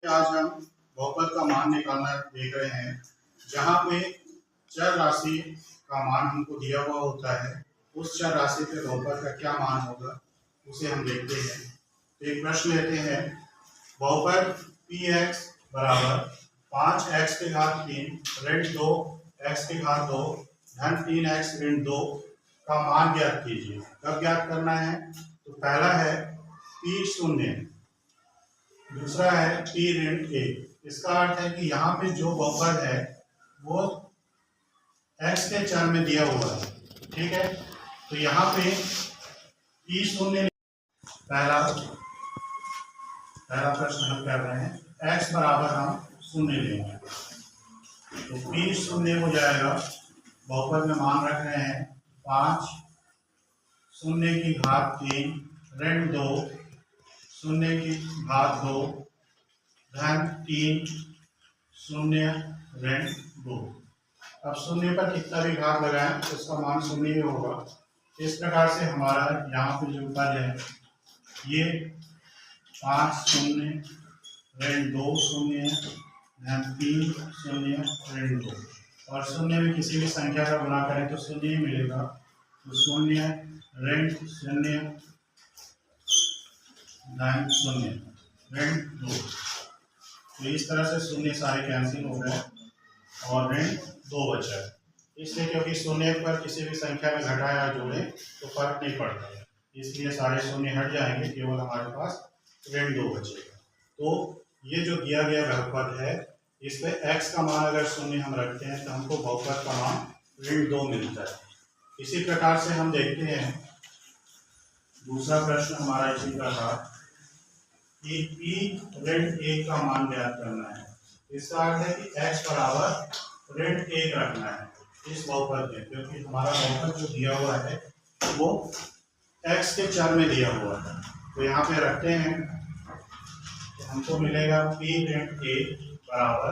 आज हम बहुपद का मान निकालना देख रहे हैं। जहाँ पे चर राशि का मान हमको दिया हुआ होता है, उस चर राशि पे बहुपद का क्या मान होगा उसे हम देखते हैं। तो एक प्रश्न लेते हैं, बहुपद px बराबर 5x के घात 3 ऋण 2x के घात 2 धन 3x ऋण 2 का मान ज्ञात कीजिए। कब ज्ञात करना है? तो पहला है p शून्य, दूसरा है p ऋण 1। इसका अर्थ है कि यहाँ पे जो बहुपद है वो x के चर में दिया हुआ है, ठीक है। तो यहाँ पे p शून्य, पहला प्रश्न हम कर रहे हैं, x बराबर हम शून्य लेंगे तो p शून्य हो जाएगा। बहुपद में मान रख रहे हैं 5 शून्य की घात 3 ऋण 2 शून्य की घात 2 धन 3 शून्य ऋण 2। अब शून्य पर कितना भी घात लगाएं तो उसका मान शून्य ही होगा। इस प्रकार से हमारा यहाँ पे जो उत्तर है ये 5 शून्य ऋण 2 शून्य धन 3 शून्य ऋण 2, और शून्य में किसी भी संख्या का गुणा करें तो शून्य ही मिलेगा। तो शून्य ऋण शून्य धन शून्य ऋण 2। तो इस तरह से शून्य सारे कैंसिल हो गए और ऋण 2 बचा। इसलिए क्योंकि शून्य पर किसी भी संख्या में घटा या जोड़े तो फर्क नहीं पड़ता है, इसलिए सारे शून्य हट जाएंगे, केवल हमारे पास ऋण 2 बचेगा। तो ये जो दिया गया बहुपद है, इस पे x का मान अगर शून्य हम रखते हैं तो हमको बहुपद का मान ऋण 2 मिलता है। इसी प्रकार से हम देखते हैं दूसरा प्रश्न हमारा इसी का था कि p ऋण 1 का मान ज्ञात करना है। इसका अर्थ है कि x बराबर ऋण 1 रखना है इस बहुपद में, क्योंकि हमारा बहुपद जो दिया हुआ है वो x के चर में दिया हुआ है। तो यहाँ पे रखते हैं तो हमको मिलेगा p ऋण 1 बराबर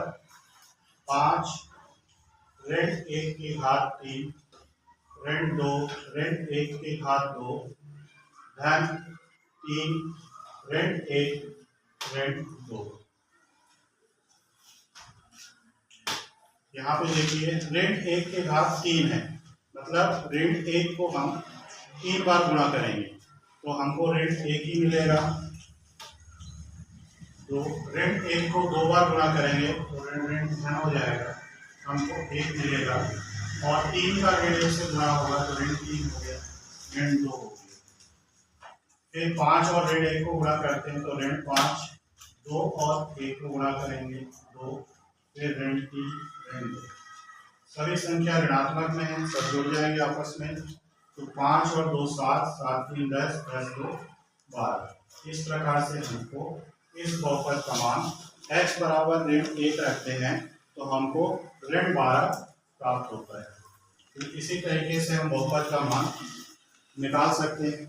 5 ऋण 1 की घात 3 ऋण 2 ऋण 1 की घात 2 धन 3 ऋण 1 ऋण 2। यहाँ पे देखिए ऋण 1 के घात 3 है, मतलब ऋण 1 को हम 3 बार गुणा करेंगे तो हमको ऋण 1 ही मिलेगा। तो ऋण 1 को 2 बार गुणा करेंगे तो ऋण ऋण धन हो जाएगा, हमको 1 मिलेगा, और 3 का ऋण 1 से गुणा होगा तो ऋण 3 हो गया, ऋण 2 हो गया। फिर 5 और ऋण 1 को गुणा करते हैं तो ऋण 5, 2 और 1 को गुणा करेंगे 2, फिर ऋण 3 ऋण 2। सभी संख्या ऋणात्मक में है, सब जुड़ जाएंगे आपस में। तो 5 और 2 7, 7 3 10, 10 2 12। इस प्रकार से हमको इस बहुपद का मान x बराबर ऋण 1 रखते हैं तो हमको ऋण 12 प्राप्त होता है। तो इसी तरीके से हम बहुपद का मान निकाल सकते हैं।